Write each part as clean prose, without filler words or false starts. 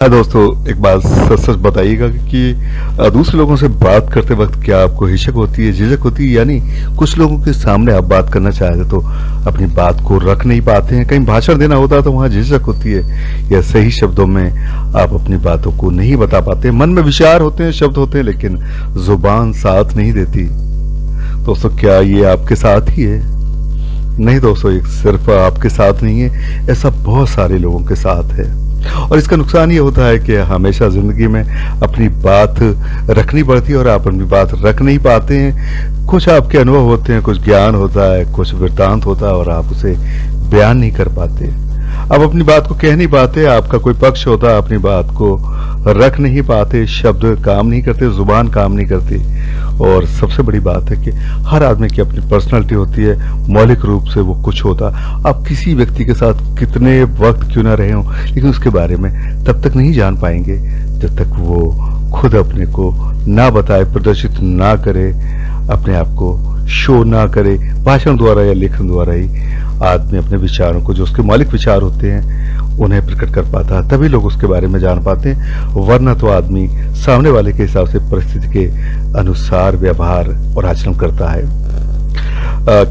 हाँ दोस्तों, एक बात सच सच बताइएगा कि दूसरे लोगों से बात करते वक्त क्या आपको हिचक होती है, झिझक होती है? यानी कुछ लोगों के सामने आप बात करना चाहते तो अपनी बात को रख नहीं पाते हैं, कहीं भाषण देना होता है तो वहां झिझक होती है, या सही शब्दों में आप अपनी बातों को नहीं बता पाते। मन में विचार होते हैं, शब्द होते हैं, लेकिन जुबान साथ नहीं देती। दोस्तों, क्या ये आपके साथ ही है? नहीं दोस्तों, एक सिर्फ आपके साथ नहीं है, ऐसा बहुत सारे लोगों के साथ है। और इसका नुकसान ये होता है कि हमेशा जिंदगी में अपनी बात रखनी पड़ती है और आप अपनी बात रख नहीं पाते हैं। कुछ आपके अनुभव होते हैं, कुछ ज्ञान होता है, कुछ वृत्तांत होता है और आप उसे बयान नहीं कर पाते। आप अपनी बात को कह नहीं पाते, आपका कोई पक्ष होता है, अपनी बात को रख नहीं पाते, शब्द काम नहीं करते, जुबान काम नहीं करती। और सबसे बड़ी बात है कि हर आदमी की अपनी पर्सनालिटी होती है, मौलिक रूप से वो कुछ होता। आप किसी व्यक्ति के साथ कितने वक्त क्यों ना रहे हों, लेकिन उसके बारे में तब तक नहीं जान पाएंगे जब तक वो खुद अपने को ना बताए, प्रदर्शित ना करे, अपने आप को शो ना करे। भाषण द्वारा या लेखन द्वारा ही आदमी अपने विचारों को, जो उसके मौलिक विचार होते हैं, उन्हें प्रकट कर पाता है, तभी लोग उसके बारे में जान पाते हैं। वरना तो आदमी सामने वाले के हिसाब से परिस्थिति के अनुसार व्यवहार और आचरण करता है।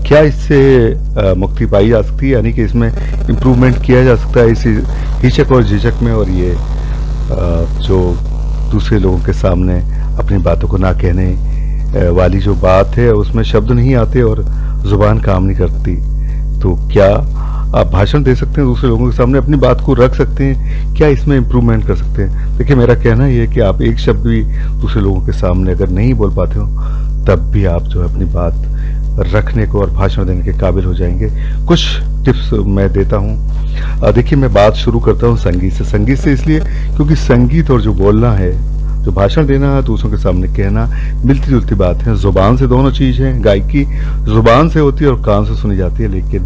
क्या इससे मुक्ति पाई जा सकती है? यानी कि इसमें इम्प्रूवमेंट किया जा सकता है, इसी हिचक और झिझक में, और ये जो दूसरे लोगों के सामने अपनी बातों को ना कहने वाली जो बात है, उसमें शब्द नहीं आते और जुबान काम नहीं करती। तो क्या आप भाषण दे सकते हैं, दूसरे लोगों के सामने अपनी बात को रख सकते हैं? क्या इसमें इम्प्रूवमेंट कर सकते हैं? देखिए, मेरा कहना यह है कि आप एक शब्द भी दूसरे लोगों के सामने अगर नहीं बोल पाते हो, तब भी आप जो है अपनी बात रखने को और भाषण देने के काबिल हो जाएंगे। कुछ टिप्स मैं देता हूँ। देखिए, मैं बात शुरू करता हूँ संगीत से इसलिए क्योंकि संगीत और जो बोलना है, जो भाषण देना है, दूसरों के सामने कहना, मिलती जुलती बात है। जुबान से दोनों चीज है। गायकी जुबान से होती है और कान से सुनी जाती है, लेकिन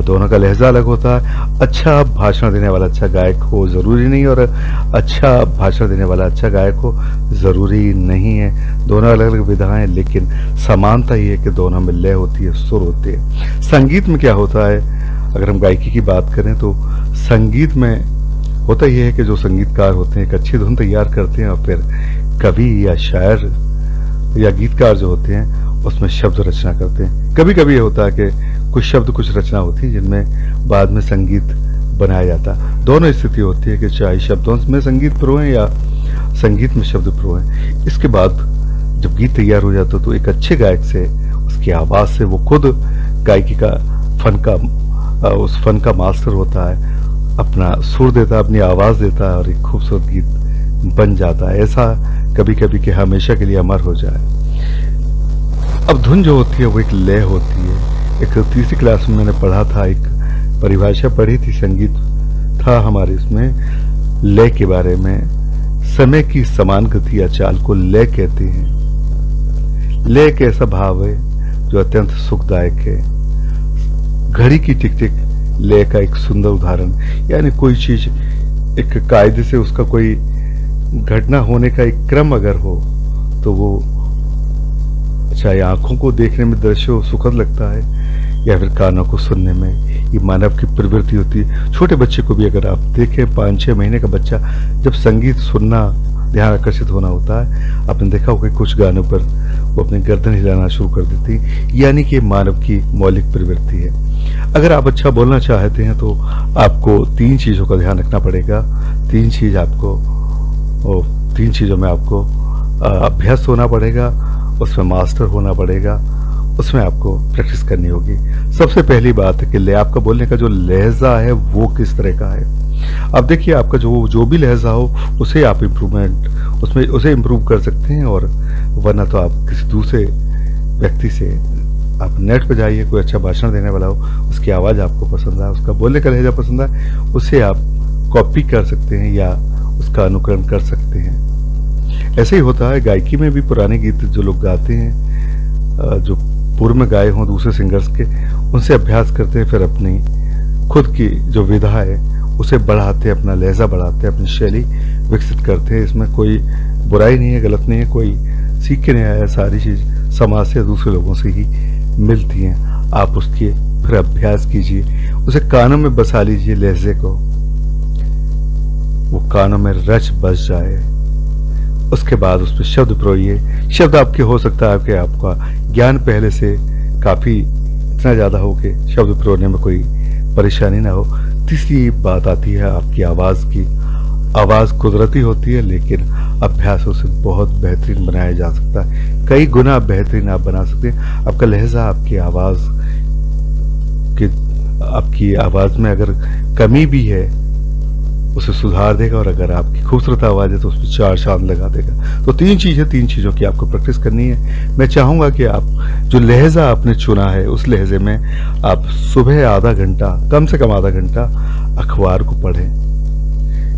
दोनों का लहजा अलग होता है। अच्छा भाषण देने वाला अच्छा गायक हो जरूरी नहीं, और अच्छा भाषण देने वाला अच्छा गायक हो जरूरी नहीं है। दोनों अलग अलग विधाएं, लेकिन समानता ये है कि दोनों में लय होती है, सुर होते हैं। संगीत में क्या होता है, अगर हम गायकी की बात करें तो संगीत में होता यह है कि जो संगीतकार होते हैं एक अच्छी धुन तैयार करते हैं, और फिर कवि या शायर या गीतकार जो होते हैं उसमें शब्द रचना करते हैं। कभी कभी ये होता है कि कुछ शब्द, कुछ रचना होती है जिनमें बाद में संगीत बनाया जाता है। दोनों स्थिति होती है कि चाहे शब्दों में संगीत प्रो है या संगीत में शब्द प्रो है। इसके बाद जब गीत तैयार हो जाता है तो एक अच्छे गायक से, उसकी आवाज से, वो खुद गायकी का उस फन का मास्टर होता है, अपना सुर देता है, अपनी आवाज देता है और एक खूबसूरत गीत बन जाता है। ऐसा कभी कभी कि हमेशा के लिए अमर हो जाए। अब धुन जो होती है वो एक लय होती है। एक तीसरी क्लास में मैंने पढ़ा था, एक परिभाषा पढ़ी थी, संगीत था हमारे इसमें, लय के बारे में। समय की समान गति या चाल को लय कहते हैं। लय एक ऐसा भाव है जो अत्यंत सुखदायक है। घड़ी की टिक टिक लय का एक सुंदर उदाहरण। यानी कोई चीज एक कायदे से, उसका कोई घटना होने का एक क्रम अगर हो तो वो चाहे आंखों को देखने में दृश्य सुखद लगता है या फिर कानों को सुनने में, ये मानव की प्रवृत्ति होती है। छोटे बच्चे को भी अगर आप देखें, 5-6 महीने का बच्चा जब संगीत सुनना, ध्यान आकर्षित होना होता है, आपने देखा होगा कुछ गानों पर वो अपनी गर्दन हिलाना शुरू कर देती। यानी कि मानव की मौलिक प्रवृत्ति है। अगर आप अच्छा बोलना चाहते हैं तो आपको 3 चीजों का ध्यान रखना पड़ेगा। 3 चीजों में आपको अभ्यस्त होना पड़ेगा, उसमें मास्टर होना पड़ेगा, उसमें आपको प्रैक्टिस करनी होगी। सबसे पहली बात है कि लय, आपका बोलने का जो लहजा है वो किस तरह का है। अब देखिए, आपका जो भी लहजा हो उसे आप उसे इम्प्रूव कर सकते हैं, और वरना तो आप किसी दूसरे व्यक्ति से, आप नेट पे जाइए, कोई अच्छा भाषण देने वाला हो, उसकी आवाज आपको पसंद आए, उसका बोलने का लहजा पसंद आए, उसे आप कॉपी कर सकते हैं या उसका अनुकरण कर सकते हैं। ऐसे ही होता है गायकी में भी। पुराने गीत जो लोग गाते हैं, जो पूर्व में गाए हों दूसरे सिंगर्स के, उनसे अभ्यास करते हैं, फिर अपनी खुद की जो विधा है उसे बढ़ाते हैं, अपना लहजा बढ़ाते हैं, अपनी शैली विकसित करते हैं। इसमें कोई बुराई नहीं है, गलत नहीं है, कोई सीख के नहीं आया। सारी चीज समाज से, दूसरे लोगों से ही मिलती हैं। आप उसकी फिर अभ्यास कीजिए, उसे कानों में बसा लीजिए लहजे को। वो कानों में रच बस जाए। उसके बाद उस पर शब्द प्रोइए। शब्द आपके हो सकता है कि आपका ज्ञान पहले से काफी इतना ज्यादा हो कि शब्द प्रोने में कोई परेशानी ना हो। तीसरी बात आती है आपकी आवाज की। आवाज कुदरती होती है, लेकिन अभ्यासों से बहुत बेहतरीन बनाया जा सकता है। कई गुना बेहतरीन आप बना सकते हैं। आपका लहजा, आपकी आवाज में अगर कमी भी है उसे सुधार देगा, और अगर आपकी खूबसूरत आवाज है तो उसमें चार चांद लगा देगा। तो तीन चीजों की आपको प्रैक्टिस करनी है। मैं चाहूंगा कि आप जो लहजा आपने चुना है उस लहजे में आप सुबह आधा घंटा, कम से कम आधा घंटा अखबार को पढ़ें।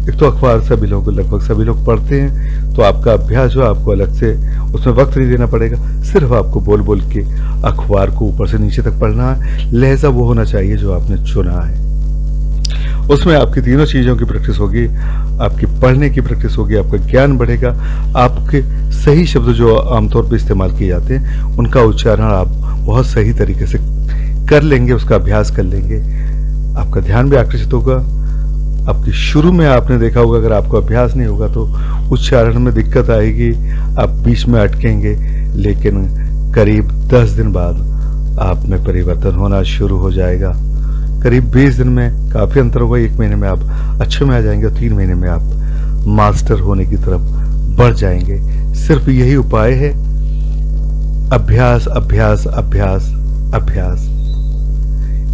एक तो अखबार लगभग सभी लोग पढ़ते हैं, तो आपका अभ्यास जो आपको अलग से उसमें वक्त नहीं देना पड़ेगा। सिर्फ आपको बोल बोल के अखबार को ऊपर से नीचे तक पढ़ना है। लहजा वो होना चाहिए जो आपने चुना है। उसमें आपकी तीनों चीजों की प्रैक्टिस होगी। आपकी पढ़ने की प्रैक्टिस होगी, आपका ज्ञान बढ़ेगा, आपके सही शब्द जो आमतौर पर इस्तेमाल किए जाते हैं उनका उच्चारण आप बहुत सही तरीके से कर लेंगे, उसका अभ्यास कर लेंगे। आपका ध्यान भी आकर्षित होगा। आपकी शुरू में आपने देखा होगा अगर आपको अभ्यास नहीं होगा तो उच्चारण में दिक्कत आएगी, आप बीच में अटकेंगे, लेकिन करीब 10 दिन बाद आप में परिवर्तन होना शुरू हो जाएगा। करीब 20 दिन में काफी अंतर होगा। 1 महीने में आप अच्छे में आ जाएंगे और 3 महीने में आप मास्टर होने की तरफ बढ़ जाएंगे। सिर्फ यही उपाय है, अभ्यास अभ्यास अभ्यास अभ्यास।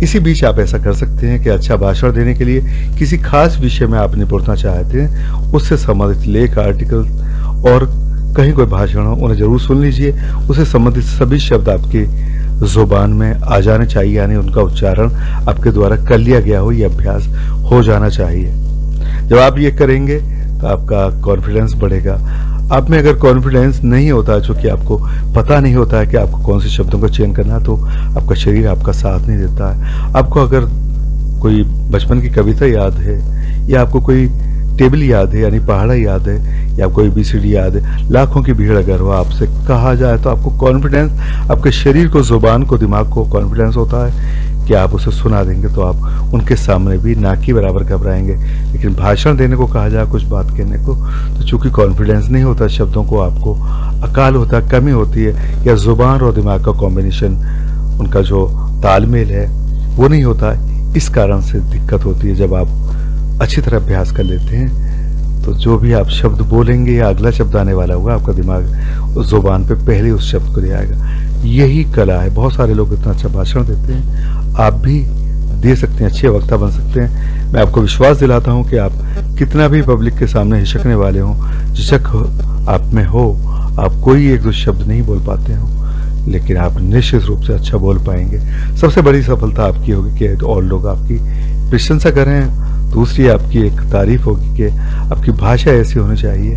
इसी बीच आप ऐसा कर सकते हैं कि अच्छा भाषण देने के लिए किसी खास विषय में आप निपुणता चाहते हैं, उससे संबंधित लेख, आर्टिकल और कहीं कोई भाषण हो, उन्हें जरूर सुन लीजिए। उससे संबंधित सभी शब्द आपके जुबान में आ जाने चाहिए, यानी उनका उच्चारण आपके द्वारा कर लिया गया हो, यह अभ्यास हो जाना चाहिए। जब आप ये करेंगे तो आपका कॉन्फिडेंस बढ़ेगा। आप में अगर कॉन्फिडेंस नहीं होता, जो कि आपको पता नहीं होता है कि आपको कौन से शब्दों का चयन करना है, तो आपका शरीर आपका साथ नहीं देता है। आपको अगर कोई बचपन की कविता याद है, या आपको कोई टेबल याद है यानी पहाड़ा याद है, या कोई ABCD याद है, लाखों की भीड़ अगर हो आपसे कहा जाए तो आपको कॉन्फिडेंस, आपके शरीर को, जुबान को, दिमाग को कॉन्फिडेंस होता है कि आप उसे सुना देंगे, तो आप उनके सामने भी ना की बराबर घबराएंगे। लेकिन भाषण देने को कहा जाए, कुछ बात कहने को, तो चूंकि कॉन्फिडेंस नहीं होता, शब्दों को आपको अकाल होता है, कमी होती है, या जुबान और दिमाग का कॉम्बिनेशन, उनका जो तालमेल है वो नहीं होता है, इस कारण से दिक्कत होती है। जब आप अच्छी तरह अभ्यास कर लेते हैं तो जो भी आप शब्द बोलेंगे या अगला शब्द आने वाला होगा, आपका दिमाग उस जुबान पे पहले उस शब्द को ले आएगा। यही कला है। बहुत सारे लोग इतना अच्छा भाषण देते हैं, आप भी दे सकते हैं, अच्छे वक्ता बन सकते हैं। मैं आपको विश्वास दिलाता हूं कि आप कितना भी पब्लिक के सामने हिचकने वाले हों, झिझक आप में हो, आप कोई एक दो शब्द नहीं बोल पाते हो, लेकिन आप निश्चित रूप से अच्छा बोल पाएंगे। सबसे बड़ी सफलता आपकी होगी कि और लोग आपकी प्रशंसा करें। दूसरी आपकी एक तारीफ होगी कि आपकी भाषा ऐसी होनी चाहिए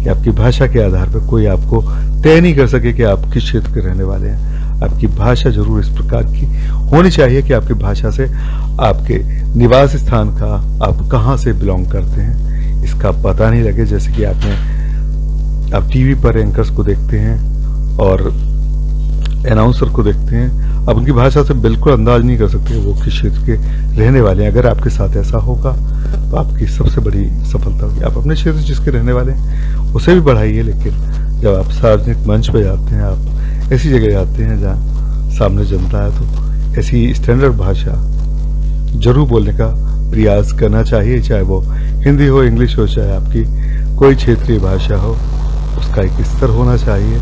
कि आपकी भाषा के आधार पर कोई आपको तय नहीं कर सके कि आप किस क्षेत्र के रहने वाले हैं। आपकी भाषा जरूर इस प्रकार की होनी चाहिए कि आपकी भाषा से आपके निवास स्थान का, आप कहाँ से बिलोंग करते हैं, इसका पता नहीं लगे। जैसे कि आप टीवी पर एंकर्स को देखते हैं और अनाउंसर को देखते हैं, आप उनकी भाषा से बिल्कुल अंदाज नहीं कर सकते वो किस क्षेत्र के रहने वाले हैं। अगर आपके साथ ऐसा होगा तो आपकी सबसे बड़ी सफलता होगी। आप अपने क्षेत्र जिसके रहने वाले हैं उसे भी बढ़ाइए, लेकिन जब आप सार्वजनिक मंच पे जाते हैं, आप ऐसी जगह जाते हैं जहाँ सामने जनता है, तो ऐसी स्टैंडर्ड भाषा जरूर बोलने का प्रयास करना चाहिए, चाहे वो हिंदी हो, इंग्लिश हो, चाहे आपकी कोई क्षेत्रीय भाषा हो, उसका एक स्तर होना चाहिए।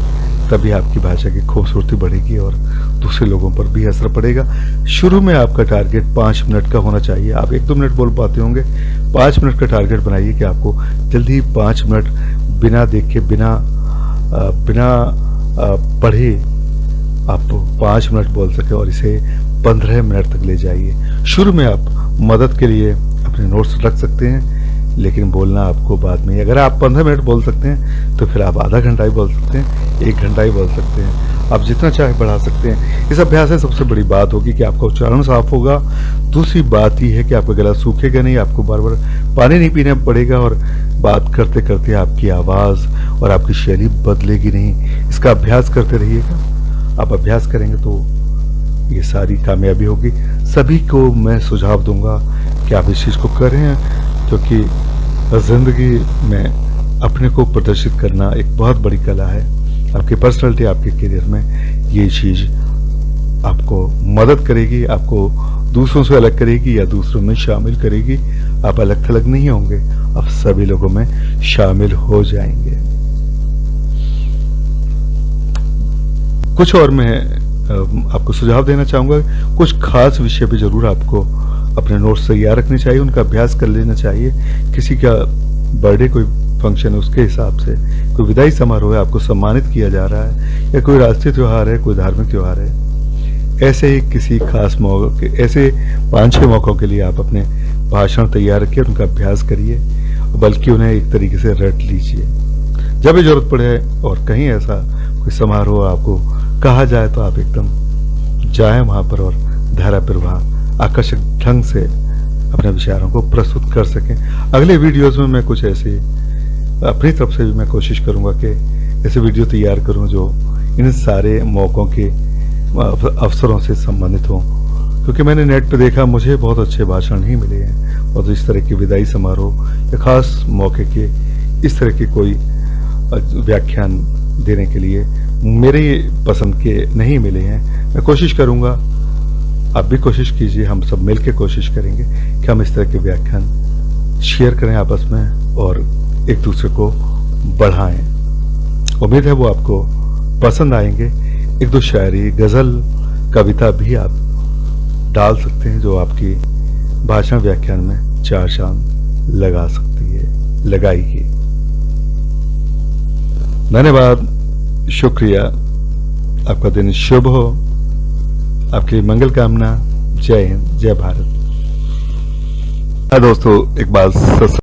तभी आपकी भाषा की खूबसूरती बढ़ेगी और दूसरे लोगों पर भी असर पड़ेगा। शुरू में आपका टारगेट 5 मिनट का होना चाहिए। आप 1-2 मिनट बोल पाते होंगे, 5 मिनट का टारगेट बनाइए कि आपको जल्दी 5 मिनट बिना देखे, बिना पढ़े आप 5 मिनट बोल सके, और इसे 15 मिनट तक ले जाइए। शुरू में आप मदद के लिए अपने नोट्स रख सकते हैं, लेकिन बोलना आपको बाद में। अगर आप 15 मिनट बोल सकते हैं तो फिर आप आधा घंटा ही बोल सकते हैं, 1 घंटा ही बोल सकते हैं, आप जितना चाहे बढ़ा सकते हैं। इस अभ्यास से सबसे बड़ी बात होगी कि आपका उच्चारण साफ होगा। दूसरी बात यह है कि आपका गला सूखेगा नहीं, आपको बार बार पानी नहीं पीना पड़ेगा, और बात करते करते आपकी आवाज़ और आपकी शैली बदलेगी नहीं। इसका अभ्यास करते रहिएगा। आप अभ्यास करेंगे तो ये सारी कामयाबी होगी। सभी को मैं सुझाव दूंगा कि आप इस चीज़ को करें, क्योंकि जिंदगी में अपने को प्रदर्शित करना एक बहुत बड़ी कला है। आपकी पर्सनालिटी, आपके करियर में ये चीज आपको मदद करेगी, आपको दूसरों से अलग करेगी या दूसरों में शामिल करेगी। आप अलग थलग नहीं होंगे, आप सभी लोगों में शामिल हो जाएंगे। कुछ और मैं आपको सुझाव देना चाहूंगा। कुछ खास विषय पे जरूर आपको अपने नोट्स तैयार रखने चाहिए, उनका अभ्यास कर लेना चाहिए। किसी का बर्थडे, कोई फंक्शन है, उसके हिसाब से कोई विदाई समारोह है, आपको सम्मानित किया जा रहा है, या कोई राष्ट्रीय त्योहार है, कोई धार्मिक त्योहार है, ऐसे ही किसी खास मौके, ऐसे 5-6 मौकों के लिए आप अपने भाषण तैयार रखिए, उनका अभ्यास करिए, बल्कि उन्हें एक तरीके से रट लीजिए। जब भी जरूरत पड़े और कहीं ऐसा कोई समारोह आपको कहा जाए तो आप एकदम जाएं वहां पर और धारा प्रवाह आकर्षक ढंग से अपने विचारों को प्रस्तुत कर सकें। अगले वीडियोस में मैं कुछ ऐसे अपनी तरफ से भी मैं कोशिश करूंगा कि ऐसे वीडियो तैयार करूं जो इन सारे मौकों के अवसरों से संबंधित हों, क्योंकि मैंने नेट पे देखा मुझे बहुत अच्छे भाषण नहीं मिले हैं, और इस तरह के विदाई समारोह या खास मौके के इस तरह के कोई व्याख्यान देने के लिए मेरे पसंद के नहीं मिले हैं। मैं कोशिश करूंगा, आप भी कोशिश कीजिए, हम सब मिलकर कोशिश करेंगे कि हम इस तरह के व्याख्यान शेयर करें आपस में और एक दूसरे को बढ़ाएं। उम्मीद है वो आपको पसंद आएंगे। एक दो शायरी, गजल, कविता भी आप डाल सकते हैं जो आपकी भाषण व्याख्यान में चार चांद लगा सकती है, लगाएगी। धन्यवाद, शुक्रिया। आपका दिन शुभ हो, आपके लिए मंगल कामना। जय हिंद, जय भारत। दोस्तों, एक बात